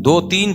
2-3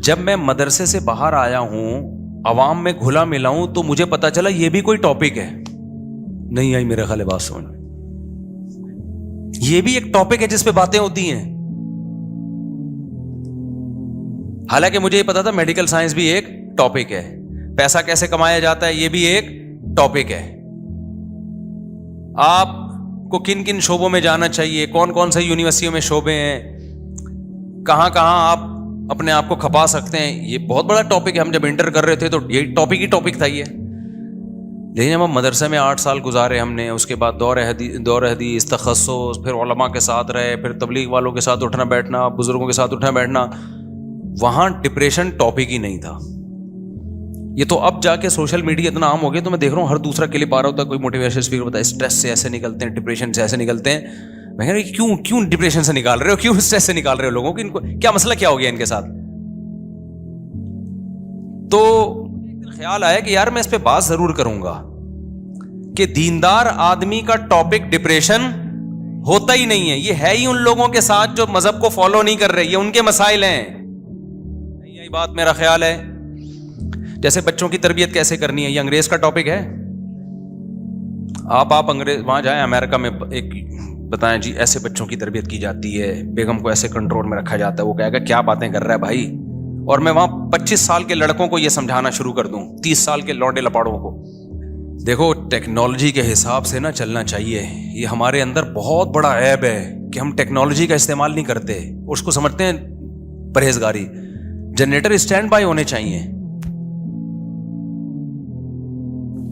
جب میں مدرسے سے باہر آیا ہوں, عوام میں گھلا ملا ہوں, تو مجھے پتا چلا یہ بھی کوئی ٹاپک ہے. نہیں آئی میرے خیال ہے بات سمجھ میں. یہ بھی ایک ٹاپک ہے جس پہ باتیں ہوتی ہیں. حالانکہ مجھے یہ پتا تھا میڈیکل سائنس بھی ایک ٹاپک ہے, پیسہ کیسے کمایا جاتا ہے یہ بھی ایک ٹاپک ہے, آپ کو کن کن شعبوں میں جانا چاہیے, کون کون سے یونیورسٹیوں میں شعبے ہیں, کہاں کہاں آپ اپنے آپ کو کھپا سکتے ہیں, یہ بہت بڑا ٹاپک ہے. ہم جب انٹر کر رہے تھے تو یہ ٹاپک تھا یہ. لیکن جب ہم مدرسے میں 8 سال گزارے ہم نے, اس کے بعد دور حدیث, تخصص, پھر علماء کے ساتھ رہے, پھر تبلیغ والوں کے ساتھ اٹھنا بیٹھنا, بزرگوں کے ساتھ اٹھنا بیٹھنا, وہاں ڈپریشن ٹاپک ہی نہیں تھا. یہ تو اب جا کے سوشل میڈیا اتنا عام ہو گیا, تو میں دیکھ رہا ہوں ہر دوسرا کلپ آ رہا ہوتا ہے, کوئی موٹیویشن اسپیکر بتا ہے اسٹریس سے ایسے نکلتے ہیں, ڈپریشن سے ایسے نکلتے ہیں. میں کہہ رہا ہوں کیوں ڈپریشن سے نکال رہے ہو, کیوں اسٹریس سے نکال رہے ہو لوگوں کو, ان کو کیا مسئلہ کیا ہو گیا ان کے ساتھ. تو خیال آیا کہ یار میں اس پہ بات ضرور کروں گا کہ دیندار آدمی کا ٹاپک ڈپریشن ہوتا ہی نہیں ہے. یہ ہے ہی ان لوگوں کے ساتھ جو مذہب کو فالو نہیں کر رہے, یہ ان کے مسائل ہیں. یہی بات میرا خیال ہے. جیسے بچوں کی تربیت کیسے کرنی ہے, یہ انگریز کا ٹاپک ہے. آپ انگریز وہاں جائیں امریکہ میں, ایک بتائیں جی ایسے بچوں کی تربیت کی جاتی ہے, بیگم کو ایسے کنٹرول میں رکھا جاتا ہے, وہ کہے گا کیا باتیں کر رہا ہے بھائی. اور میں وہاں 25 سال کے لڑکوں کو یہ سمجھانا شروع کر دوں, 30 سال کے لوڈے لپاڑوں کو, دیکھو ٹیکنالوجی کے حساب سے نہ چلنا چاہیے. یہ ہمارے اندر بہت بڑا عیب ہے کہ ہم ٹیکنالوجی کا استعمال نہیں کرتے, اس کو سمجھتے ہیں پرہیزگاری. جنریٹر اسٹینڈ بائی ہونے چاہیے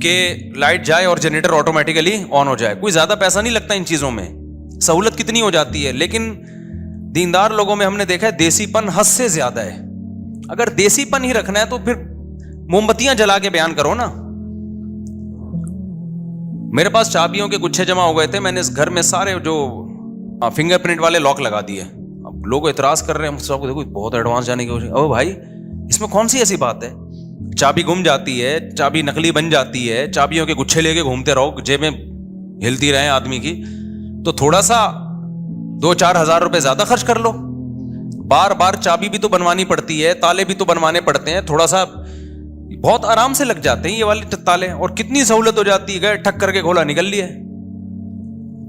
کہ لائٹ جائے اور جنریٹر آٹومیٹیکلی آن ہو جائے. کوئی زیادہ پیسہ نہیں لگتا ان چیزوں میں, سہولت کتنی ہو جاتی ہے. لیکن دیندار لوگوں میں ہم نے دیکھا ہے دیسی پن حد سے زیادہ ہے. اگر دیسی پن ہی رکھنا ہے تو پھر موم بتیاں جلا کے بیان کرو نا. میرے پاس چابیوں کے گچھے جمع ہو گئے تھے, میں نے اس گھر میں سارے جو فنگر پرنٹ والے لاک لگا دیے. اب لوگ اعتراض کر رہے ہیں, صاحب دیکھو بہت ایڈوانس جانے کی کوشش. او بھائی اس میں کون سی ایسی بات ہے, چابی گم جاتی ہے, چابی نقلی بن جاتی ہے, چابیوں کے گچھے لے کے گھومتے رہو, جیبیں ہلتی رہے آدمی کی, تو تھوڑا سا 2-4 ہزار روپے زیادہ خرچ کر لو. بار بار چابی بھی تو بنوانی پڑتی ہے, تالے بھی تو بنوانے پڑتے ہیں, تھوڑا سا بہت آرام سے لگ جاتے ہیں یہ والے تالے, اور کتنی سہولت ہو جاتی ہے, گئے ٹھک کر کے کھولا نکل لیے.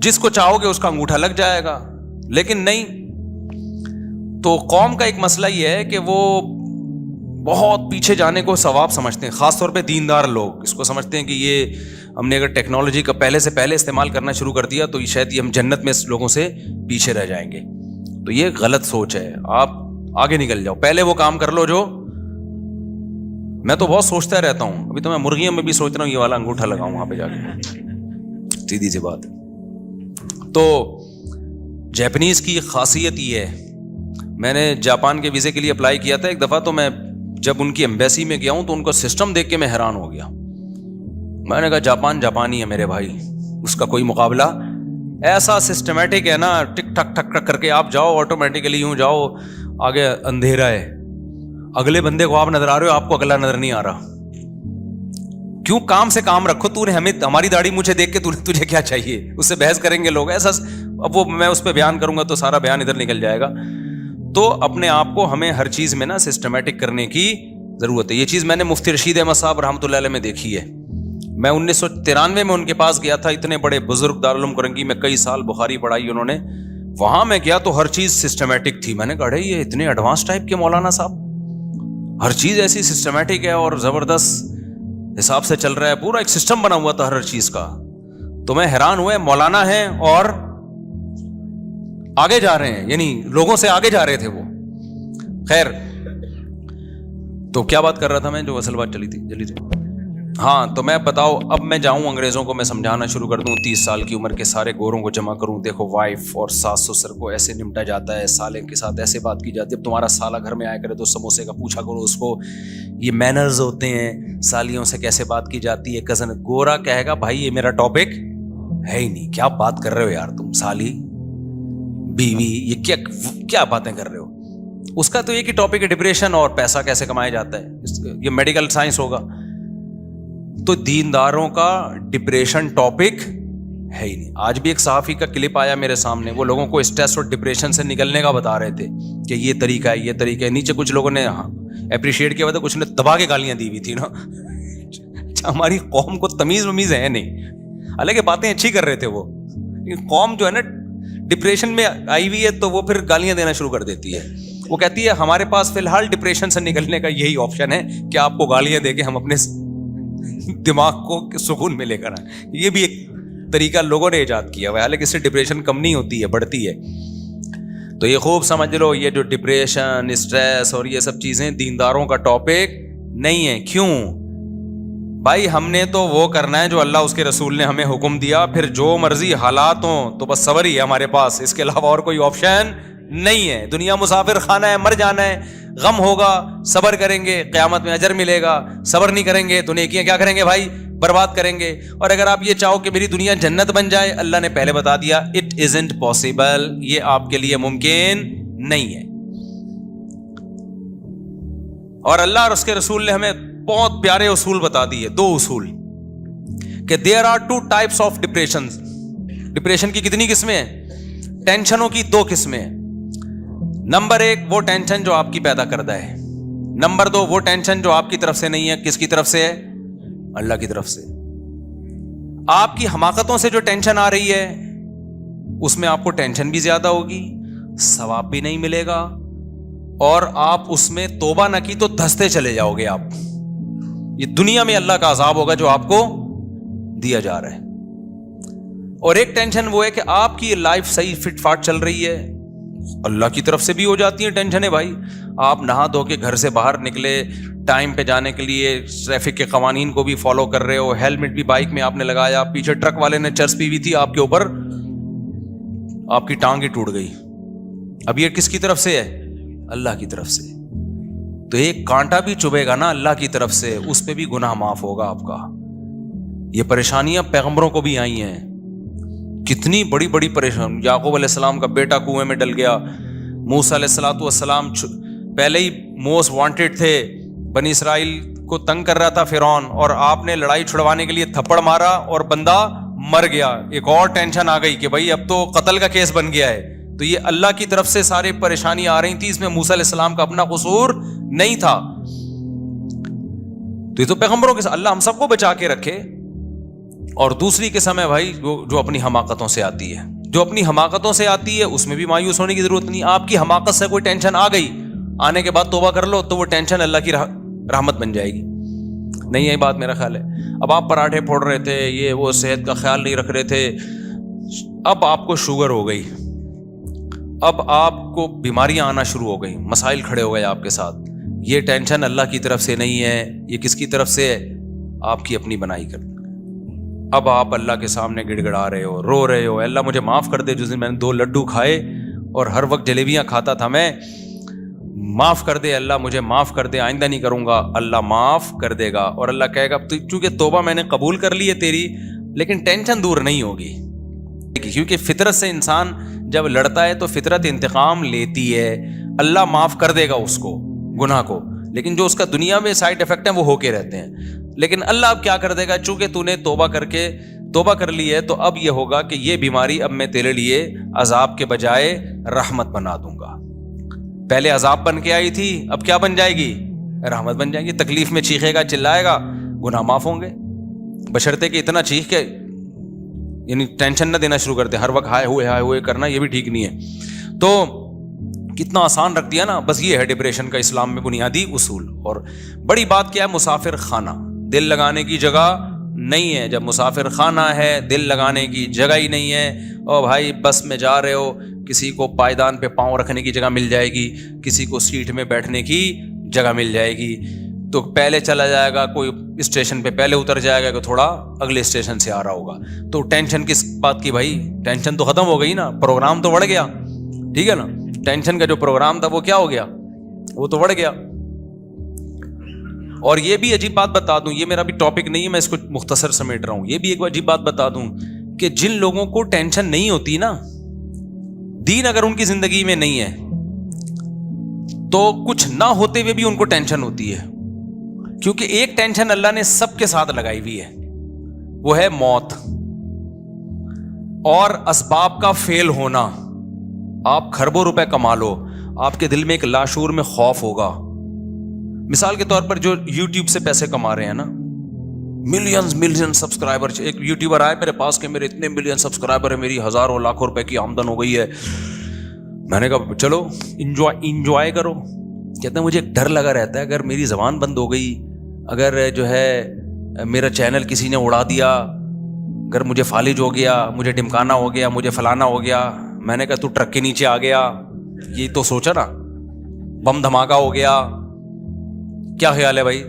جس کو چاہو گے اس کا انگوٹھا لگ جائے گا. لیکن نہیں, تو قوم کا ایک مسئلہ یہ ہے کہ وہ بہت پیچھے جانے کو ثواب سمجھتے ہیں, خاص طور پہ دیندار لوگ اس کو سمجھتے ہیں کہ یہ ہم نے اگر ٹیکنالوجی کا پہلے سے پہلے استعمال کرنا شروع کر دیا تو شاید یہ ہم جنت میں لوگوں سے پیچھے رہ جائیں گے. تو یہ غلط سوچ ہے, آپ آگے نکل جاؤ, پہلے وہ کام کر لو جو. میں تو بہت سوچتا رہتا ہوں, ابھی تو میں مرغیوں میں بھی سوچ رہا ہوں یہ والا انگوٹھا لگاؤں وہاں پہ جا کے, سیدھی سی بات. تو جاپنیز کی خاصیت یہ ہے, میں نے جاپان کے ویزے کے لیے اپلائی کیا تھا ایک دفعہ, تو میں جب ان کی ایمبیسی میں گیا ہوں تو ان کا سسٹم دیکھ کے میں حیران ہو گیا. میں نے کہا جاپان جاپانی ہے میرے بھائی, اس کا کوئی مقابلہ. ایسا سسٹمیٹک ہے نا, ٹک ٹک ٹک ٹک کر کے آپ جاؤ, آٹومیٹیکلی یوں جاؤ, آگے اندھیرا ہے, اگلے بندے کو آپ نظر آ رہے ہو, آپ کو اگلا نظر نہیں آ رہا. کیوں, کام سے کام رکھو. تو نے ہمیں ہماری داڑھی مجھے دیکھ کے تجھے کیا چاہیے, اس سے بحث کریں گے لوگ ایسا. اب وہ میں اس پہ بیان کروں گا تو سارا بیان ادھر نکل جائے گا. تو اپنے آپ کو ہمیں ہر چیز میں نا سسٹمیٹک کرنے کی ضرورت ہے. یہ چیز میں نے مفتی رشید احمد صاحب رحمۃ اللہ علیہ میں دیکھی ہے. میں 1993 میں ان کے پاس گیا تھا, اتنے بڑے بزرگ دارالعلوم کرنگی میں کئی سال بخاری پڑھائی انہوں نے. وہاں میں گیا تو ہر چیز سسٹمیٹک تھی. میں نے کہا یہ اتنے ایڈوانس ٹائپ کے مولانا صاحب, ہر چیز ایسی سسٹمیٹک ہے اور زبردست حساب سے چل رہا ہے, پورا ایک سسٹم بنا ہوا تھا ہر چیز کا. تو میں حیران ہوا, مولانا ہیں اور آگے جا رہے ہیں, یعنی لوگوں سے آگے جا رہے تھے وہ. خیر, تو کیا بات کر رہا تھا میں, جو اصل بات چلی تھی جلدی سے. ہاں, تو میں بتاؤ, اب میں جاؤں انگریزوں کو میں سمجھانا شروع کر دوں, 30 سال کی عمر کے سارے گوروں کو جمع کروں, دیکھو وائف اور ساس سسر کو ایسے نمٹا جاتا ہے, سالے کے ساتھ ایسے بات کی جاتی ہے. اب تمہارا سالہ گھر میں آیا کرے تو سموسے کا پوچھا کرو اس کو, یہ مینرز ہوتے ہیں, سالیوں سے کیسے بات کی جاتی ہے. کزن گورا کہے گا بھائی یہ میرا ٹاپک ہے ہی نہیں, کیا بات کر رہے ہو یار تم, سالی بیوی, یہ کیا باتیں کر رہے ہو. اس کا تو ایک ہی ٹاپک ہے ڈپریشن اور پیسہ کیسے کمایا جاتا ہے, یہ میڈیکل سائنس ہوگا. تو دینداروں کا ڈپریشن ٹاپک ہے ہی نہیں. آج بھی ایک صحافی کا کلپ آیا میرے سامنے, وہ لوگوں کو اسٹریس اور ڈپریشن سے نکلنے کا بتا رہے تھے کہ یہ طریقہ ہے, یہ طریقہ ہے. نیچے کچھ لوگوں نے اپریشیٹ کیا ہوا تھا, کچھ نے دبا کے گالیاں دی ہوئی تھی نا. ہماری قوم کو تمیز ومیز ہے نہیں, حالانکہ باتیں اچھی کر رہے تھے وہ, لیکن قوم جو ہے نا ڈپریشن میں آئی ہوئی ہے تو وہ پھر گالیاں دینا شروع کر دیتی ہے. وہ کہتی ہے ہمارے پاس فی الحال ڈپریشن سے نکلنے کا یہی آپشن ہے کہ آپ کو گالیاں دے کے ہم اپنے دماغ کو سکون میں لے کر آئیں. یہ بھی ایک طریقہ لوگوں نے ایجاد کیا ہوا ہے, حالانکہ اس سے ڈپریشن کم نہیں ہوتی ہے, بڑھتی ہے. تو یہ خوب سمجھ لو, یہ جو ڈپریشن, اسٹریس اور یہ سب چیزیں دینداروں کا ٹاپک نہیں ہے. کیوں بھائی؟ ہم نے تو وہ کرنا ہے جو اللہ اس کے رسول نے ہمیں حکم دیا, پھر جو مرضی حالات ہوں تو بس صبر ہی ہے ہمارے پاس, اس کے علاوہ اور کوئی آپشن نہیں ہے. دنیا مسافر خانہ ہے, مر جانا ہے, غم ہوگا, صبر کریں گے, قیامت میں اجر ملے گا. صبر نہیں کریں گے تو نیکیاں کیا کریں گے بھائی؟ برباد کریں گے. اور اگر آپ یہ چاہو کہ میری دنیا جنت بن جائے, اللہ نے پہلے بتا دیا اٹ ازنٹ پاسبل, یہ آپ کے لیے ممکن نہیں ہے. اور اللہ اور اس کے رسول نے ہمیں بہت پیارے اصول بتا دیے, 2 اصول, کہ there are 2 types of depression. Depression کی کتنی قسمیں ہیں؟ ٹینشنوں کی 2 قسمیں ہیں. نمبر 1 وہ ٹینشن جو آپ کی پیدا کردہ ہے. نمبر 2 وہ ٹینشن جو آپ کی طرف سے نہیں ہے. کس کی طرف سے ہے؟ اللہ کی طرف سے. آپ کی حماقتوں سے جو ٹینشن آ رہی ہے اس میں آپ کو ٹینشن بھی زیادہ ہوگی, ثواب بھی نہیں ملے گا, اور آپ اس میں توبہ نہ کی تو دھستے چلے جاؤ گے آپ. یہ دنیا میں اللہ کا عذاب ہوگا جو آپ کو دیا جا رہا ہے. اور ایک ٹینشن وہ ہے کہ آپ کی لائف صحیح فٹ فاٹ چل رہی ہے, اللہ کی طرف سے بھی ہو جاتی ہیں ٹینشنیں بھائی. آپ نہا دھو کے گھر سے باہر نکلے, ٹائم پہ جانے کے لیے ٹریفک کے قوانین کو بھی فالو کر رہے ہو, ہیلمٹ بھی بائک میں آپ نے لگایا, پیچھے ٹرک والے نے چرس پی ہوئی تھی آپ کے اوپر, آپ کی ٹانگ ہی ٹوٹ گئی. اب یہ کس کی طرف سے ہے؟ اللہ کی طرف سے. تو ایک کانٹا بھی چبھے گا نا اللہ کی طرف سے, اس پہ بھی گناہ معاف ہوگا آپ کا. یہ پریشانیاں پیغمبروں کو بھی آئی ہیں, کتنی بڑی بڑی پریشان. یعقوب علیہ السلام کا بیٹا کنویں میں ڈل گیا, موسیٰ علیہ الصلوۃ والسلام پہلے ہی موسٹ وانٹیڈ تھے, بنی اسرائیل کو تنگ کر رہا تھا فرعون, اور آپ نے لڑائی چھڑوانے کے لیے تھپڑ مارا اور بندہ مر گیا. ایک اور ٹینشن آ گئی کہ بھائی اب تو قتل کا کیس بن گیا ہے. تو یہ اللہ کی طرف سے ساری پریشانی آ رہی تھی, اس میں موسیٰ علیہ السلام کا اپنا قصور نہیں تھا. تو یہ تو پیغمبروں کے ساتھ اللہ ہم سب کو بچا کے رکھے. اور دوسری قسم ہے بھائی جو اپنی حماقتوں سے آتی ہے. جو اپنی حماقتوں سے آتی ہے اس میں بھی مایوس ہونے کی ضرورت نہیں. آپ کی حماقت سے کوئی ٹینشن آ گئی, آنے کے بعد توبہ کر لو تو وہ ٹینشن اللہ کی رحمت بن جائے گی. نہیں یہی بات میرا خیال ہے. اب آپ پراٹھے پھوڑ رہے تھے, یہ وہ صحت کا خیال نہیں رکھ رہے تھے, اب آپ کو شوگر ہو گئی, اب آپ کو بیماریاں آنا شروع ہو گئی, مسائل کھڑے ہو گئے آپ کے ساتھ. یہ ٹینشن اللہ کی طرف سے نہیں ہے, یہ کس کی طرف سے ہے؟ آپ کی اپنی بنائی کر. اب آپ اللہ کے سامنے گڑ گڑا رہے ہو, رو رہے ہو, اللہ مجھے معاف کر دے, جس دن میں نے 2 لڈو کھائے اور ہر وقت جلیبیاں کھاتا تھا میں, معاف کر دے اللہ, مجھے معاف کر دے, آئندہ نہیں کروں گا. اللہ معاف کر دے گا, اور اللہ کہے گا چونکہ توبہ میں نے قبول کر لی ہے تیری, لیکن ٹینشن دور نہیں ہوگی. کیونکہ فطرت سے انسان جب لڑتا ہے تو فطرت انتقام لیتی ہے. اللہ معاف کر دے گا اس کو, گناہ کو, لیکن جو اس کا دنیا میں سائڈ افیکٹ ہیں وہ ہو کے رہتے ہیں. لیکن اللہ اب کیا کر دے گا, چونکہ تو نے توبہ کر لی ہے تو اب یہ ہوگا کہ یہ بیماری اب میں تیرے لیے عذاب کے بجائے رحمت بنا دوں گا. پہلے عذاب بن کے آئی تھی, اب کیا بن جائے گی؟ رحمت بن جائے گی. تکلیف میں چیخے گا, چلائے گا, گناہ معاف ہوں گے, بشرطے کہ اتنا چیخ کے یعنی ٹینشن نہ دینا شروع کرتے, ہر وقت ہائے ہوئے کرنا, یہ بھی ٹھیک نہیں ہے. تو کتنا آسان رکھ دیا نا. بس یہ ہے ڈپریشن کا اسلام میں بنیادی اصول. اور بڑی بات کیا ہے؟ مسافر خانہ, دل لگانے کی جگہ نہیں ہے. جب مسافر خانہ ہے, دل لگانے کی جگہ ہی نہیں ہے. اور بھائی بس میں جا رہے ہو, کسی کو پائیدان پہ پاؤں رکھنے کی جگہ مل جائے گی, کسی کو سیٹ میں بیٹھنے کی جگہ مل جائے گی, تو پہلے چلا جائے گا, کوئی اسٹیشن پہ پہلے اتر جائے گا کہ تھوڑا اگلے اسٹیشن سے آ رہا ہوگا. تو ٹینشن کس بات کی بھائی؟ ٹینشن تو ختم ہو گئی نا, پروگرام تو بڑھ گیا. ٹھیک ہے نا, ٹینشن کا جو پروگرام تھا وہ کیا ہو گیا؟ وہ تو بڑھ گیا. اور یہ بھی عجیب بات بتا دوں, یہ میرا بھی ٹاپک نہیں ہے, میں اس کو مختصر سمیٹ رہا ہوں. یہ بھی ایک عجیب بات بتا دوں کہ جن لوگوں کو ٹینشن نہیں ہوتی نا, دین اگر ان کی زندگی میں نہیں ہے تو کچھ نہ ہوتے ہوئے بھی ان کو ٹینشن ہوتی ہے. کیونکہ ایک ٹینشن اللہ نے سب کے ساتھ لگائی ہوئی ہے, وہ ہے موت اور اسباب کا فیل ہونا. آپ کھربوں روپے کما لو, آپ کے دل میں ایک لاشعور میں خوف ہوگا, مثال کے طور پر جو یوٹیوب سے پیسے کما رہے ہیں نا, ملین سبسکرائبر, ایک یوٹیوبر آئے میرے پاس کہ میرے اتنے ملین سبسکرائبر ہیں, میری ہزاروں لاکھوں روپے کی آمدن ہو گئی ہے. میں نے کہا چلو انجوائے کرو. کہتے ہیں مجھے ایک ڈر لگا رہتا ہے, اگر میری زبان بند ہو گئی, اگر جو ہے میرا چینل کسی نے اڑا دیا, اگر مجھے فالج ہو گیا, مجھے ڈمکانا ہو گیا, مجھے فلانا ہو گیا. میں نے کہا تو ٹرک کے نیچے آ گیا, یہ تو سوچا نا, بم دھماکہ ہو گیا, کیا خیال ہے بھائی,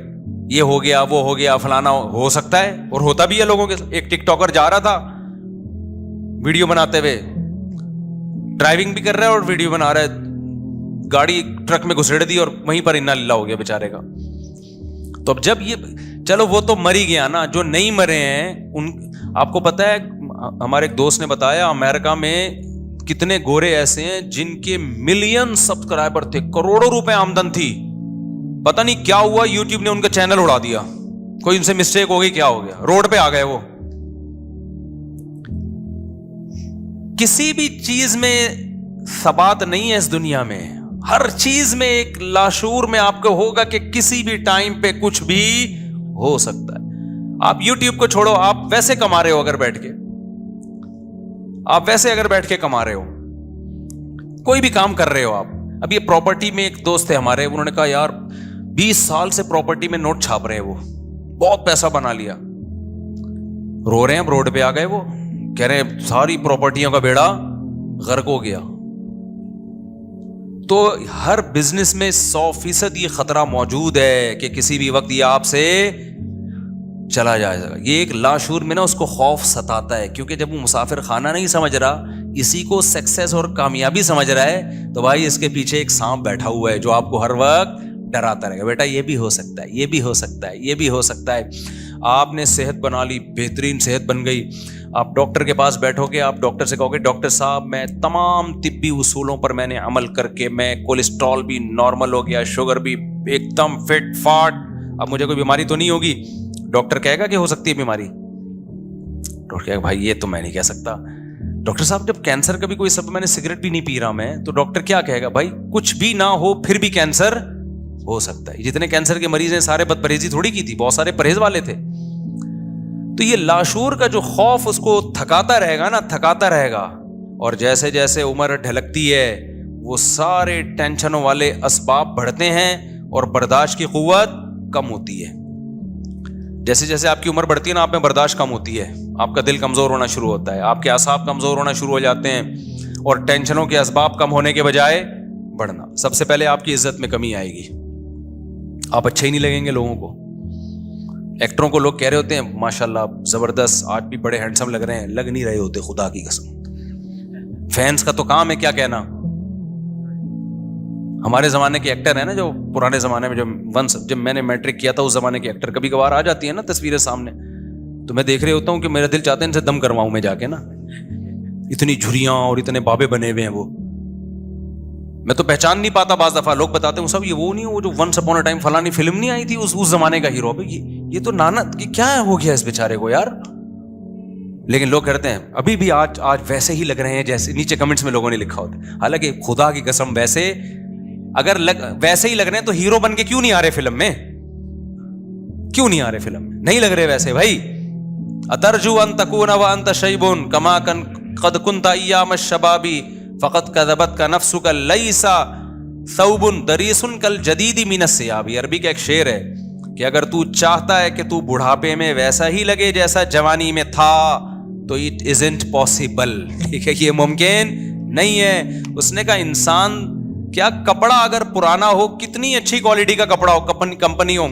یہ ہو گیا وہ ہو گیا فلانا ہو سکتا ہے, اور ہوتا بھی ہے لوگوں کے. ایک ٹک ٹاکر جا رہا تھا ویڈیو بناتے ہوئے, ڈرائیونگ بھی کر رہا ہے اور ویڈیو بنا رہا ہے, گاڑی ٹرک میں گھسیڑ دی اور وہیں پر انا للہ ہو گیا بیچارے کا. تو اب جب یہ چلو وہ تو مر ہی گیا نا, جو نہیں مرے ہیں ان, آپ کو پتا ہے ہمارے ایک دوست نے بتایا امریکہ میں کتنے گورے ایسے ہیں جن کے ملین سبسکرائبر تھے, کروڑوں روپے آمدن تھی, پتہ نہیں کیا ہوا یوٹیوب نے ان کا چینل اڑا دیا, کوئی ان سے مسٹیک ہو گئی, کیا ہو گیا, روڈ پہ آ گئے وہ. کسی بھی چیز میں ثبات نہیں ہے اس دنیا میں, ہر چیز میں ایک لاشعور میں آپ کو ہوگا کہ کسی بھی ٹائم پہ کچھ بھی ہو سکتا ہے. آپ یوٹیوب کو چھوڑو, آپ ویسے کما رہے ہو, اگر بیٹھ کے آپ ویسے اگر بیٹھ کے کما رہے ہو, کوئی بھی کام کر رہے ہو آپ. اب یہ پراپرٹی میں ایک دوست تھے ہمارے, انہوں نے کہا یار 20 سال سے پراپرٹی میں نوٹ چھاپ رہے ہیں, وہ بہت پیسہ بنا لیا. رو رہے ہیں, اب روڈ پہ آ گئے, وہ کہہ رہے ہیں ساری پراپرٹیوں کا بیڑا غرق ہو گیا. تو ہر بزنس میں 100% یہ خطرہ موجود ہے کہ کسی بھی وقت یہ آپ سے چلا جائے گا. یہ ایک لاشعور میں نا اس کو خوف ستاتا ہے, کیونکہ جب وہ مسافر خانہ نہیں سمجھ رہا, اسی کو سکسیس اور کامیابی سمجھ رہا ہے, تو بھائی اس کے پیچھے ایک سانپ بیٹھا ہوا ہے جو آپ کو ہر وقت ڈراتا رہے گا, بیٹا یہ بھی ہو سکتا ہے, یہ بھی ہو سکتا ہے, یہ بھی ہو سکتا ہے. آپ نے صحت بنا لی, بہترین صحت بن گئی, آپ ڈاکٹر کے پاس بیٹھو گے, آپ ڈاکٹر سے کہو گے ڈاکٹر صاحب میں تمام طبی اصولوں پر میں نے عمل کر کے میں کولیسٹرول بھی نارمل ہو گیا, شوگر بھی ایک دم فٹ فاٹ, اب مجھے کوئی بیماری تو نہیں ہوگی. ڈاکٹر کہے گا کہ ہو سکتی ہے بیماری, ڈاکٹر کہے گا بھائی یہ تو میں نہیں کہہ سکتا. ڈاکٹر صاحب جب کینسر کا بھی کوئی سب, میں نے سگریٹ بھی نہیں پی رہا میں, تو ڈاکٹر کیا کہے گا, بھائی کچھ بھی نہ ہو پھر بھی کینسر ہو سکتا ہے. جتنے کینسر کے مریض ہیں سارے بد پرہیزی تھوڑی کی تھی, بہت سارے پرہیز والے تھے. تو یہ لاشعور کا جو خوف اس کو تھکاتا رہے گا نا, تھکاتا رہے گا, اور جیسے جیسے عمر ڈھلکتی ہے وہ سارے ٹینشنوں والے اسباب بڑھتے ہیں اور برداشت کی قوت کم ہوتی ہے. جیسے جیسے آپ کی عمر بڑھتی ہے نا, آپ میں برداشت کم ہوتی ہے, آپ کا دل کمزور ہونا شروع ہوتا ہے, آپ کے اعصاب کمزور ہونا شروع ہو جاتے ہیں, اور ٹینشنوں کے اسباب کم ہونے کے بجائے بڑھنا. سب سے پہلے آپ کی عزت میں کمی آئے گی, آپ اچھے ہی نہیں لگیں گے لوگوں کو. ایکٹروں کو لوگ کہہ رہے ہوتے ہیں ماشاءاللہ زبردست, آج بھی بڑے ہینڈسم لگ رہے ہیں, لگ نہیں رہے ہوتے, خدا کی قسم. فینس کا تو کام ہے کیا کہنا. ہمارے زمانے کے ایکٹر ہیں نا, جو پرانے زمانے میں جب میں نے میٹرک کیا تھا اس زمانے کے ایکٹر, کبھی کبھار آ جاتی ہے نا تصویریں سامنے, تو میں دیکھ رہے ہوتا ہوں کہ میرا دل چاہتا ہے ان سے دم کرواؤں میں جا کے نا, اتنی جھریاں اور اتنے بابے بنے ہوئے ہیں وہ, میں تو پہچان نہیں پاتا. بعض دفعہ لوگ بتاتے ہیں سب یہ وہ نہیں, وہ جو ونس اپون اے ٹائم فلانی فلم نہیں آئی تھی اس زمانے کا ہیرو, یہ تو نانا کیا ہو گیا اس بیچارے کو یار. لیکن لوگ کہتے ہیں ابھی بھی آج ویسے ہی لگ رہے ہیں جیسے نیچے کمنٹس میں لوگوں نے لکھا ہوتا. حالانکہ خدا کی قسم ویسے اگر ویسے ہی لگ رہے ہیں تو ہیرو بن کے کیوں نہیں آ رہے فلم میں, کیوں نہیں آ رہے فلم میں, نہیں لگ رہے ویسے بھائی. اترجو ان تکون وانت شیب کما قد کنت ایام الشباب فقط کذبت کا نفسک لیس ثوب دریس کالجدید من الثیاب. عربی کا ایک شعر ہے کہ اگر تو چاہتا ہے کہ تو بڑھاپے میں ویسا ہی لگے جیسا جوانی میں تھا تو اٹ ازنٹ پاسبل, ٹھیک ہے, یہ ممکن نہیں ہے. اس نے کہا انسان کیا کپڑا اگر پرانا ہو, کتنی اچھی کوالٹی کا کپڑا ہو, کمپنی ہو,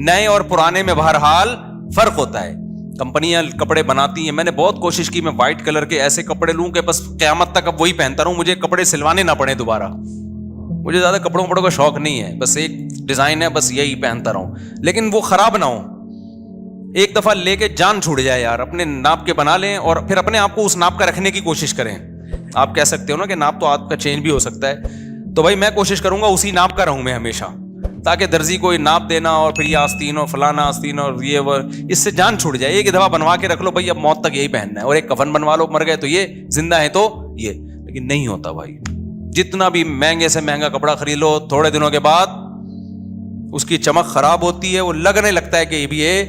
نئے اور پرانے میں بہرحال فرق ہوتا ہے. کمپنیاں کپڑے بناتی ہیں, میں نے بہت کوشش کی میں وائٹ کلر کے ایسے کپڑے لوں کہ بس قیامت تک اب وہی پہنتا رہوں, مجھے کپڑے سلوانے نہ پڑے دوبارہ. مجھے زیادہ کپڑوں کا شوق نہیں ہے, بس ایک ڈیزائن ہے بس یہی پہنتا رہوں, لیکن وہ خراب نہ ہو. ایک دفعہ لے کے جان چھوڑ جائے یار, اپنے ناپ کے بنا لیں اور پھر اپنے آپ کو اس ناپ کا رکھنے کی کوشش کریں. آپ کہہ سکتے ہو نا کہ ناپ تو آپ کا چینج بھی ہو سکتا ہے, تو بھائی میں کوشش کروں گا اسی ناپ کا رہوں میں ہمیشہ, تاکہ درزی کو ناپ دینا اور پھر یہ آستین اور فلانا آستین اور یہ وہ, اس سے جان چھوٹ جائے. ایک دفعہ بنوا کے رکھ لو بھائی, اب موت تک یہی پہننا ہے, اور ایک کفن بنوا لو, مر گئے تو یہ, زندہ ہے تو یہ. لیکن نہیں ہوتا بھائی, جتنا بھی مہنگے سے مہنگا کپڑا خرید لو تھوڑے دنوں کے بعد اس کی چمک خراب ہوتی ہے, وہ لگنے لگتا ہے کہ یہ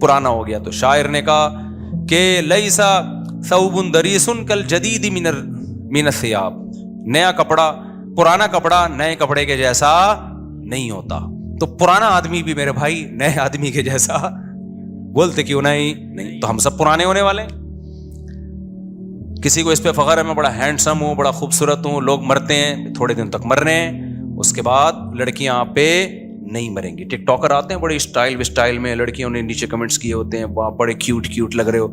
پرانا ہو گیا. تو شاعر نے کہا کہ لیسا ثوب دریس کالجدید من الثیاب, نیا کپڑا, پرانا کپڑا نئے کپڑے کے جیسا نہیں ہوتا. تو پرانا آدمی بھی میرے بھائی نئے آدمی کے جیسا بولتے کیوں نہیں. تو ہم سب پرانے ہونے والے ہیں. کسی کو اس پہ فخر ہے میں بڑا ہینڈسم ہوں, بڑا خوبصورت ہوں, لوگ مرتے ہیں تھوڑے دن تک مر رہے ہیں, اس کے بعد لڑکیاں آپ پہ نہیں مریں گی. ٹک ٹاکر آتے ہیں بڑے اسٹائل میں, لڑکیوں نے نیچے کمنٹس کیے ہوتے ہیں آپ بڑے کیوٹ لگ رہے ہو,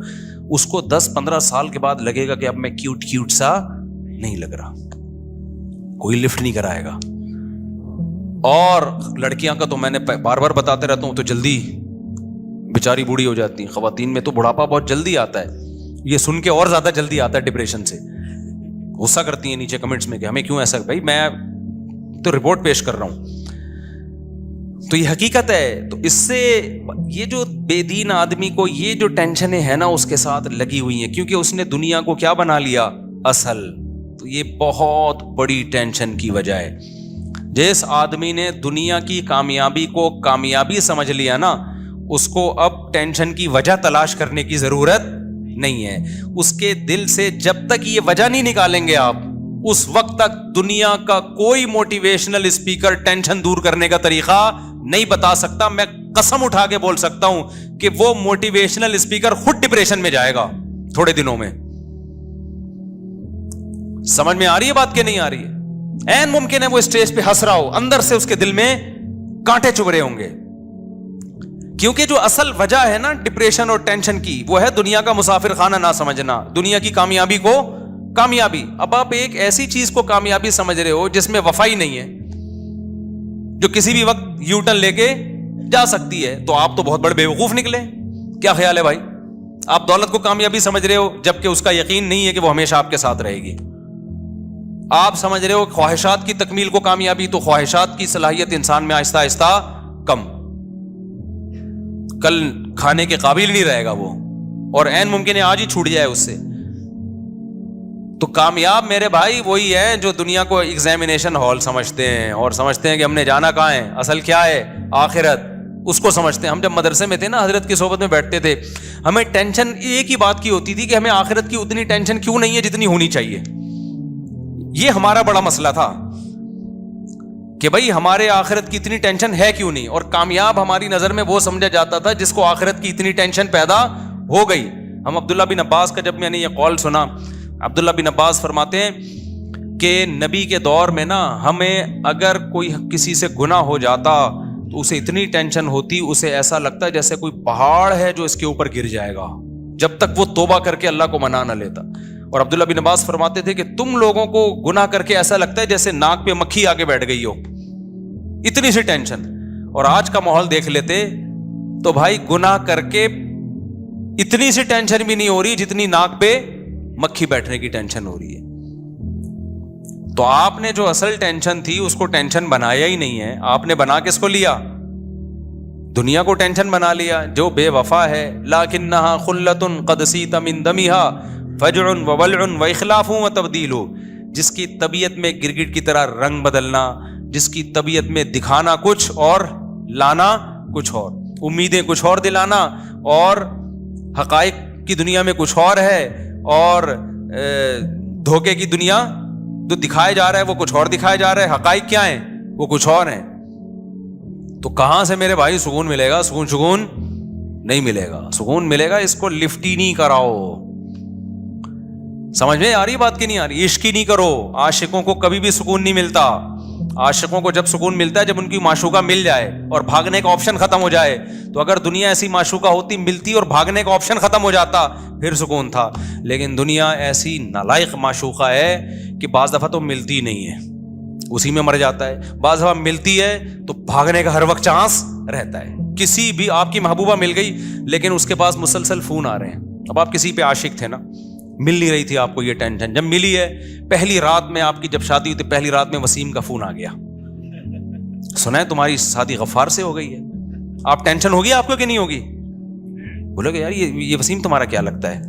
اس کو 10-15 سال کے بعد لگے گا کہ اب میں کیوٹ سا نہیں لگ رہا, کوئی لفٹ نہیں کرائے گا. اور لڑکیاں کا تو میں نے بار بار بتاتے رہتا ہوں, تو جلدی بیچاری بوڑھی ہو جاتی ہیں. خواتین میں تو بڑھاپا بہت جلدی آتا ہے, یہ سن کے اور زیادہ جلدی آتا ہے ڈپریشن سے. غصہ کرتی ہیں نیچے کمنٹس میں کہ ہمیں کیوں ایسا. بھائی میں تو رپورٹ پیش کر رہا ہوں, تو یہ حقیقت ہے. تو اس سے یہ جو بے دین آدمی کو یہ جو ٹینشنیں ہیں نا اس کے ساتھ لگی ہوئی ہیں, کیونکہ اس نے دنیا کو کیا بنا لیا اصل. تو یہ بہت بڑی ٹینشن کی وجہ ہے. جس آدمی نے دنیا کی کامیابی کو کامیابی سمجھ لیا نا, اس کو اب ٹینشن کی وجہ تلاش کرنے کی ضرورت نہیں ہے. اس کے دل سے جب تک یہ وجہ نہیں نکالیں گے آپ, اس وقت تک دنیا کا کوئی موٹیویشنل اسپیکر ٹینشن دور کرنے کا طریقہ نہیں بتا سکتا. میں قسم اٹھا کے بول سکتا ہوں کہ وہ موٹیویشنل اسپیکر خود ڈپریشن میں جائے گا تھوڑے دنوں میں. سمجھ میں آ رہی ہے بات کہ نہیں آ رہی ہے؟ این ممکن ہے وہ اسٹیج پہ ہنس رہا ہو, اندر سے اس کے دل میں کانٹے چبھ رہے ہوں گے. کیونکہ جو اصل وجہ ہے نا ڈپریشن اور ٹینشن کی, وہ ہے دنیا کا مسافر خانہ نہ سمجھنا, دنیا کی کامیابی کو کامیابی. اب آپ ایک ایسی چیز کو کامیابی سمجھ رہے ہو جس میں وفا ہی نہیں ہے, جو کسی بھی وقت یو ٹرن لے کے جا سکتی ہے, تو آپ تو بہت بڑے بیوقوف نکلے. کیا خیال ہے بھائی؟ آپ دولت کو کامیابی سمجھ رہے ہو جبکہ اس کا یقین نہیں ہے کہ وہ ہمیشہ آپ کے ساتھ رہے گی. آپ سمجھ رہے ہو خواہشات کی تکمیل کو کامیابی, تو خواہشات کی صلاحیت انسان میں آہستہ آہستہ کم, کل کھانے کے قابل نہیں رہے گا وہ, اور عین ممکن ہے آج ہی چھوٹ جائے اس سے. تو کامیاب میرے بھائی وہی ہے جو دنیا کو ایگزامینیشن ہال سمجھتے ہیں, اور سمجھتے ہیں کہ ہم نے جانا کہاں ہے, اصل کیا ہے آخرت, اس کو سمجھتے ہیں. ہم جب مدرسے میں تھے نا, حضرت کی صحبت میں بیٹھتے تھے, ہمیں ٹینشن ایک ہی بات کی ہوتی تھی کہ ہمیں آخرت کی اتنی ٹینشن کیوں نہیں ہے جتنی ہونی چاہیے. یہ ہمارا بڑا مسئلہ تھا کہ بھائی ہمارے آخرت کی اتنی ٹینشن ہے کیوں نہیں. اور کامیاب ہماری نظر میں وہ سمجھا جاتا تھا جس کو آخرت کی اتنی ٹینشن پیدا ہو گئی. ہم عبداللہ بن عباس کا جب میں نے یہ قول سنا, عبداللہ بن عباس فرماتے ہیں کہ نبی کے دور میں نا ہمیں اگر کوئی کسی سے گناہ ہو جاتا تو اسے اتنی ٹینشن ہوتی, اسے ایسا لگتا جیسے کوئی پہاڑ ہے جو اس کے اوپر گر جائے گا, جب تک وہ توبہ کر کے اللہ کو منا نہ لیتا. اور عبداللہ بن عباس فرماتے تھے کہ تم لوگوں کو گناہ کر کے ایسا لگتا ہے جیسے ناک پہ مکھی آ کے بیٹھ گئی ہو, اتنی سی ٹینشن. اور آج کا ماحول دیکھ لیتے تو بھائی گناہ کر کے اتنی سی ٹینشن بھی نہیں ہو رہی جتنی ناک پہ مکھی بیٹھنے کی ٹینشن ہو رہی ہے. تو آپ نے جو اصل ٹینشن تھی اس کو ٹینشن بنایا ہی نہیں ہے. آپ نے بنا کس کو لیا؟ دنیا کو ٹینشن بنا لیا. جو بے وفا ہے, لکنھا خلۃ قد سیت من دمھا فجع وولع واخلاف وتبدیل, جس کی طبیعت میں گرگٹ کی طرح رنگ بدلنا, جس کی طبیعت میں دکھانا کچھ اور لانا کچھ اور, امیدیں کچھ اور دلانا اور حقائق کی دنیا میں کچھ اور ہے, اور دھوکے کی دنیا جو دکھائے جا رہا ہے وہ کچھ اور دکھائے جا رہا ہے, حقائق کیا ہیں وہ کچھ اور ہیں. تو کہاں سے میرے بھائی سکون ملے گا؟ سکون نہیں ملے گا. سکون ملے گا اس کو لفٹ ہی نہیں کراؤ. سمجھ میں آ رہی بات کی نہیں آ رہی؟ عشق ہی نہیں کرو. عاشقوں کو کبھی بھی سکون نہیں ملتا. عاشقوں کو جب سکون ملتا ہے جب ان کی معشوقہ مل جائے اور بھاگنے کا آپشن ختم ہو جائے. تو اگر دنیا ایسی معشوقہ ہوتی, ملتی اور بھاگنے کا آپشن ختم ہو جاتا پھر سکون تھا. لیکن دنیا ایسی نالائق معشوقہ ہے کہ بعض دفعہ تو ملتی نہیں ہے, اسی میں مر جاتا ہے. بعض دفعہ ملتی ہے تو بھاگنے کا ہر وقت چانس رہتا ہے. کسی بھی آپ کی محبوبہ مل گئی لیکن اس کے پاس مسلسل فون آ رہے ہیں. اب آپ کسی پہ عاشق تھے نا, مل نہیں رہی تھی آپ کو یہ ٹینشن, جب ملی ہے پہلی رات میں, آپ کی جب شادی ہوئی تھی پہلی رات میں وسیم کا فون آ گیا, سنا ہے تمہاری شادی غفار سے ہو گئی ہے. آپ ٹینشن ہوگی آپ کو کہ نہیں ہوگی؟ بولو کہ یار یہ وسیم تمہارا کیا لگتا ہے؟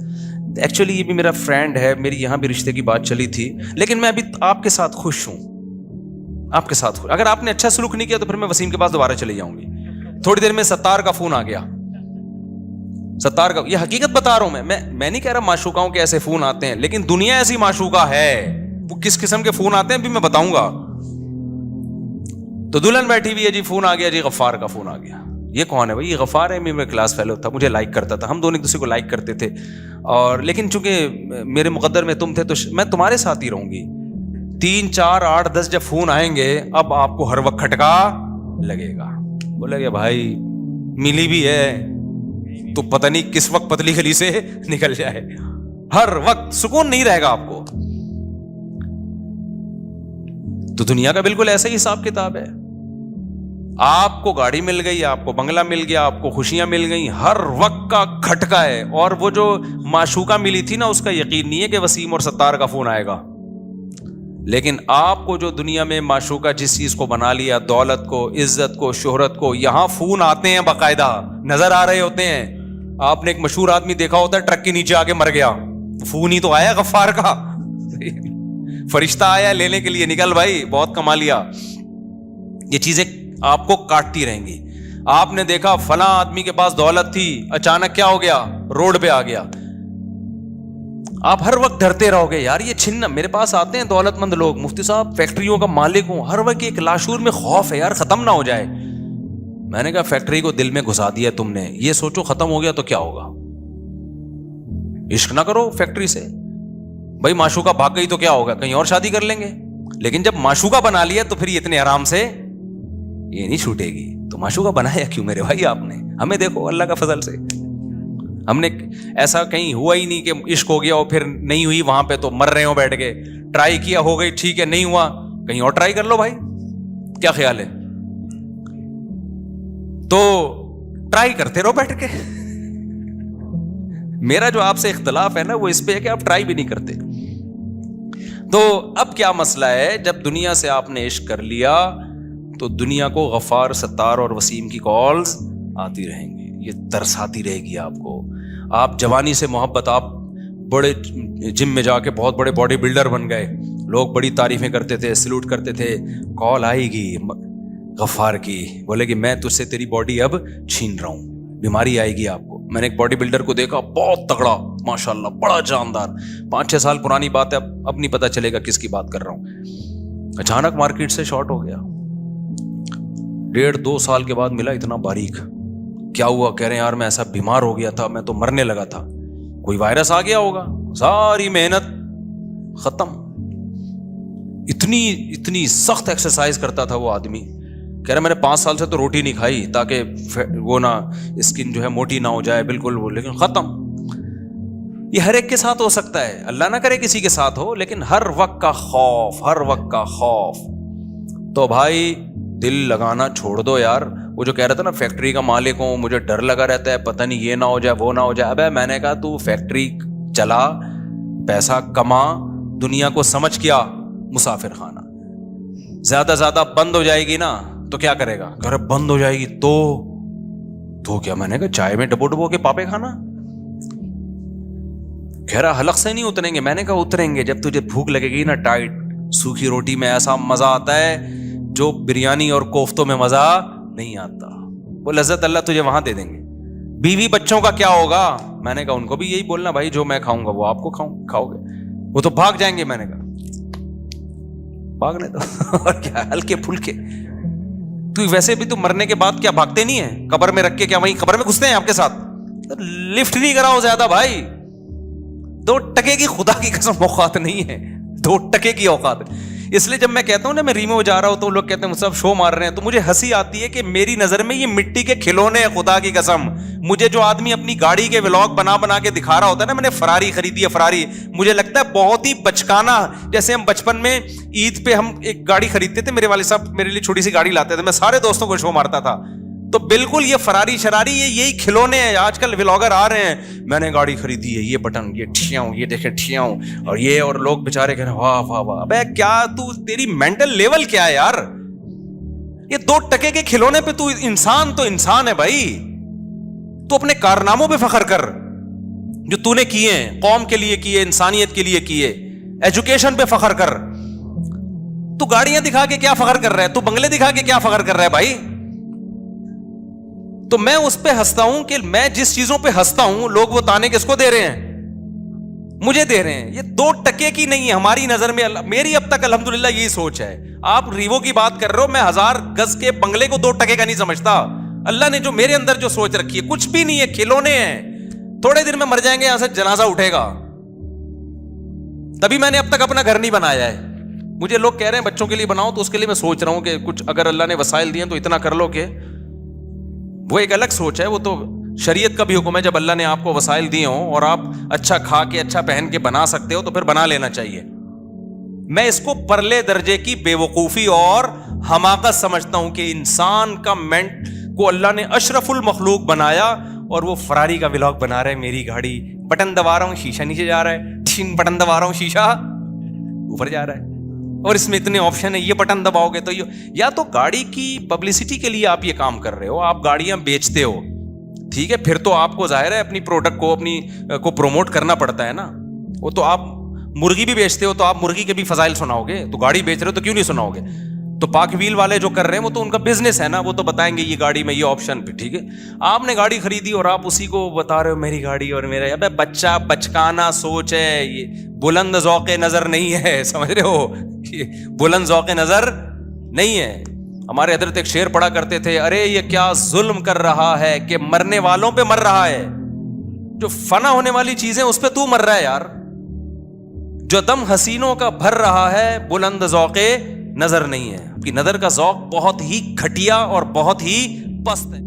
ایکچولی یہ بھی میرا فرینڈ ہے, میری یہاں بھی رشتے کی بات چلی تھی, لیکن میں ابھی آپ کے ساتھ خوش ہوں. آپ کے ساتھ اگر آپ نے اچھا سلوک نہیں کیا تو پھر میں وسیم کے پاس دوبارہ چلی جاؤں گی. تھوڑی دیر میں ستار کا فون آ گیا. ستار کا, یہ حقیقت بتا رہا ہوں میں نہیں کہہ رہا معشوقاؤں کے ایسے فون آتے ہیں, لیکن دنیا ایسی معشوقہ ہے. وہ کس قسم کے فون آتے ہیں بھی میں بتاؤں گا. تو دلہن بیٹھی ہوئی ہے جی, فون آ گیا جی, غفار کا فون آ گیا. یہ کون ہے بھائی؟ یہ غفار ہے, میرا کلاس فیلو تھا, مجھے لائک کرتا تھا, ہم دونوں ایک دوسرے کو لائک کرتے تھے, اور لیکن چونکہ میرے مقدر میں تم تھے تو میں تمہارے ساتھ ہی رہوں گی. 3 4 8 10 جب فون آئیں گے اب آپ کو ہر وقت کھٹکا لگے گا. بولے کہ بھائی ملی بھی ہے تو پتہ نہیں کس وقت پتلی گلی سے نکل جائے. ہر وقت سکون نہیں رہے گا آپ کو. تو دنیا کا بالکل ایسا ہی حساب کتاب ہے. آپ کو گاڑی مل گئی, آپ کو بنگلہ مل گیا, آپ کو خوشیاں مل گئی, ہر وقت کا کھٹکا ہے. اور وہ جو معشوقہ ملی تھی نا, اس کا یقین نہیں ہے کہ وسیم اور ستار کا فون آئے گا. لیکن آپ کو جو دنیا میں معشوقہ جس چیز کو بنا لیا, دولت کو, عزت کو, شہرت کو, یہاں فون آتے ہیں باقاعدہ, نظر آ رہے ہوتے ہیں. آپ نے ایک مشہور آدمی دیکھا ہوتا ہے ٹرک کے نیچے آ کے مر گیا, فون ہی تو آیا غفار کا, فرشتہ آیا لینے کے لیے, نکل بھائی بہت کما لیا. یہ چیزیں آپ کو کاٹتی رہیں گی. آپ نے دیکھا فلاں آدمی کے پاس دولت تھی, اچانک کیا ہو گیا, روڈ پہ آ گیا. آپ ہر وقت ڈرتے رہو گے یار یہ چھننا. میرے پاس آتے ہیں دولت مند لوگ, مفتی صاحب فیکٹریوں کا مالک ہوں, ہر وقت ایک لاشور میں خوف ہے یار ختم نہ ہو جائے. میں نے کہا فیکٹری کو دل میں گھسا دیا تم نے, یہ سوچو ختم ہو گیا تو کیا ہوگا. عشق نہ کرو فیکٹری سے بھائی, معشوقہ بھاگ گئی تو کیا ہوگا, کہیں اور شادی کر لیں گے. لیکن جب معشوقہ بنا لیا تو پھر اتنے آرام سے یہ نہیں چھوٹے گی. تو معشوقہ بنایا کیوں میرے بھائی آپ نے؟ ہمیں دیکھو اللہ کا فضل سے ہم نے ایسا کہیں ہوا ہی نہیں کہ عشق ہو گیا اور پھر نہیں ہوئی وہاں پہ تو مر رہے ہو بیٹھ کے. ٹرائی کیا, ہو گئی ٹھیک ہے, نہیں ہوا کہیں اور ٹرائی کر لو بھائی, کیا خیال ہے؟ تو ٹرائی کرتے رہو بیٹھ کے. میرا جو آپ سے اختلاف ہے نا وہ اس پہ ہے کہ آپ ٹرائی بھی نہیں کرتے. تو اب کیا مسئلہ ہے, جب دنیا سے آپ نے عشق کر لیا تو دنیا کو غفار, ستار اور وسیم کی کالز آتی رہیں گی, یہ ترساتی رہے گی آپ کو. آپ جوانی سے محبت, آپ بڑے جم میں جا کے بہت بڑے باڈی بلڈر بن گئے, لوگ بڑی تعریفیں کرتے تھے, سلوٹ کرتے تھے, کال آئے گی غفار کی, بولے کہ میں تجھ سے تیری باڈی اب چھین رہا ہوں, بیماری آئے گی آپ کو. میں نے ایک باڈی بلڈر کو دیکھا, بہت تگڑا ماشاءاللہ, بڑا جاندار, 5-6 سال پرانی بات ہے, اب نہیں پتا چلے گا کس کی بات کر رہا ہوں. اچانک مارکیٹ سے شارٹ ہو گیا, 1.5-2 سال کے بعد ملا, اتنا باریک. کیا ہوا؟ کہہ رہے ہیں یار میں ایسا بیمار ہو گیا تھا, میں تو مرنے لگا تھا, کوئی وائرس آ گیا ہوگا, ساری محنت ختم. اتنی سخت ایکسرسائز کرتا تھا وہ آدمی, کہہ رہا میں نے 5 سال سے تو روٹی نہیں کھائی تاکہ وہ نہ اسکن جو ہے موٹی نہ ہو جائے بالکل وہ, لیکن ختم. یہ ہر ایک کے ساتھ ہو سکتا ہے, اللہ نہ کرے کسی کے ساتھ ہو, لیکن ہر وقت کا خوف, ہر وقت کا خوف. تو بھائی دل لگانا چھوڑ دو یار. وہ جو کہہ رہا تھا نا فیکٹری کا مالک ہوں, مجھے ڈر لگا رہتا ہے پتہ نہیں یہ نہ ہو جائے وہ نہ ہو جائے. ابے میں نے کہا تو فیکٹری چلا, پیسہ کما, دنیا کو سمجھ کیا مسافر خانہ. زیادہ بند ہو جائے گی نا تو کیا کرے گا, گھر بند ہو جائے گی تو کیا. میں نے کہا چائے میں ڈبو کے پاپے کھانا. کہہ رہا حلق سے نہیں اتریں گے. میں نے کہا اتریں گے, جب تجھے بھوک لگے گی نا ٹائٹ, سوکھی روٹی میں ایسا مزہ آتا ہے جو بریانی اور کوفتوں میں مزہ نہیں آتا. وہ لذت اللہ تجھے وہاں دے دیں گے. بیوی بچوں کا کیا ہوگا؟ میں نے کہا ان کو بھی یہی بولنا بھائی, جو میں کھاؤں گا وہ آپ کو کھاؤ گے. وہ تو بھاگ جائیں گے. میں نے کہا بھاگنے دو اور کیا, ہلکے پھلکے. تو ویسے بھی تو مرنے کے بعد کیا بھاگتے نہیں ہیں قبر میں رکھ کے, کیا وہیں قبر میں گھستے ہیں آپ کے ساتھ؟ لفٹ نہیں کراؤ زیادہ بھائی, 2 ٹکے کی خدا کی قسم اوقات نہیں ہے, 2 ٹکے کی اوقات. اس لیے جب میں کہتا ہوں نا میں ریمو جا رہا ہوں تو لوگ کہتے ہیں سب شو مار رہے ہیں, تو مجھے ہنسی آتی ہے کہ میری نظر میں یہ مٹی کے کھلونے ہیں. خدا کی قسم مجھے جو آدمی اپنی گاڑی کے ولاگ بنا کے دکھا رہا ہوتا ہے نا, میں نے فراری خریدی ہے فراری, مجھے لگتا ہے بہت ہی بچکانا. جیسے ہم بچپن میں عید پہ ہم ایک گاڑی خریدتے تھے, میرے والد صاحب میرے لیے چھوٹی سی گاڑی لاتے تھے, میں سارے دوستوں کو شو مارتا تھا. تو بالکل یہ فراری شراری یہی کھلونے ہیں. آج کل ولاگر آ رہے ہیں, میں نے گاڑی خریدی ہے, یہ بٹن, یہ ٹھیاؤں, یہ دیکھیں ٹھیاؤں, اور یہ, اور لوگ بےچارے کہہ رہے ہیں واہ واہ واہ. ابے کیا تو, تیری مینٹل لیول کیا ہے یار؟ یہ 2 ٹکے کے کھلونے پہ تو انسان ہے بھائی. تو اپنے کارناموں پہ فخر کر جو تو نے کیے ہیں, قوم کے لیے کیے, انسانیت کے لیے کیے. ایجوکیشن پہ فخر کر, تو گاڑیاں دکھا کے کیا فخر کر رہا ہے؟ تو بنگلے دکھا کے کیا فخر کر رہا ہے بھائی؟ تو میں اس پہ ہنستا ہوں کہ میں جس چیزوں پہ ہنستا ہوں لوگ وہ تانے کس کو دے رہے ہیں؟ مجھے دے رہے ہیں. یہ 2 ٹکے کی نہیں ہے ہماری نظر میں. میری اب تک الحمدللہ یہی سوچ ہے. آپ ریوو کی بات کر رہے ہو, میں 1000 گز کے بنگلے کو 2 ٹکے کا نہیں سمجھتا. اللہ نے جو میرے اندر جو سوچ رکھی ہے کچھ بھی نہیں ہے, کھلونے ہیں. تھوڑے دن میں مر جائیں گے, یہاں سے جنازہ اٹھے گا. تبھی میں نے اب تک اپنا گھر نہیں بنایا ہے. مجھے لوگ کہہ رہے ہیں بچوں کے لیے بناؤ, تو اس کے لیے میں سوچ رہا ہوں کہ کچھ اگر اللہ نے وسائل دیے تو اتنا کر لو کہ وہ ایک الگ سوچ ہے. وہ تو شریعت کا بھی حکم ہے, جب اللہ نے آپ کو وسائل دیے ہوں اور آپ اچھا کھا کے اچھا پہن کے بنا سکتے ہو تو پھر بنا لینا چاہیے. میں اس کو پرلے درجے کی بے وقوفی اور حماقت سمجھتا ہوں کہ انسان کا مینٹ کو اللہ نے اشرف المخلوق بنایا اور وہ فراری کا ولاگ بنا رہا ہے. میری گاڑی, بٹن دبا رہا ہوں شیشہ نیچے جا رہا ہے, بٹن دبا رہا ہوں شیشہ اوپر جا رہا ہے, اور اس میں اتنے آپشن ہے, یہ بٹن دباؤ گے تو یہ. یا تو گاڑی کی پبلسٹی کے لیے آپ یہ کام کر رہے ہو, آپ گاڑیاں بیچتے ہو, ٹھیک ہے, پھر تو آپ کو ظاہر ہے اپنی پروڈکٹ کو اپنی کو پروموٹ کرنا پڑتا ہے نا. وہ تو آپ مرغی بھی بیچتے ہو تو آپ مرغی کے بھی فضائل سناؤ گے, تو گاڑی بیچ رہے ہو تو کیوں نہیں سناؤ گے؟ تو پاک ویل والے جو کر رہے ہیں وہ تو ان کا بزنس ہے نا, وہ تو بتائیں گے یہ گاڑی میں یہ آپشن پہ, ٹھیک ہے. آپ نے گاڑی خریدی اور آپ اسی کو بتا رہے ہو میری گاڑی اور میرا. ابے بچہ بچکانا سوچ ہے, یہ بلند ذوق نظر نہیں ہے, سمجھ رہے ہو, یہ بلند ذوق نظر نہیں ہے. ہمارے حضرت ایک شعر پڑھا کرتے تھے, ارے یہ کیا ظلم کر رہا ہے کہ مرنے والوں پہ مر رہا ہے. جو فنا ہونے والی چیزیں اس پہ تو مر رہا ہے یار. جو دم حسینوں کا بھر رہا ہے بلند ذوق نظر نہیں ہے. آپ کی نظر کا ذوق بہت ہی گھٹیا اور بہت ہی پست ہے.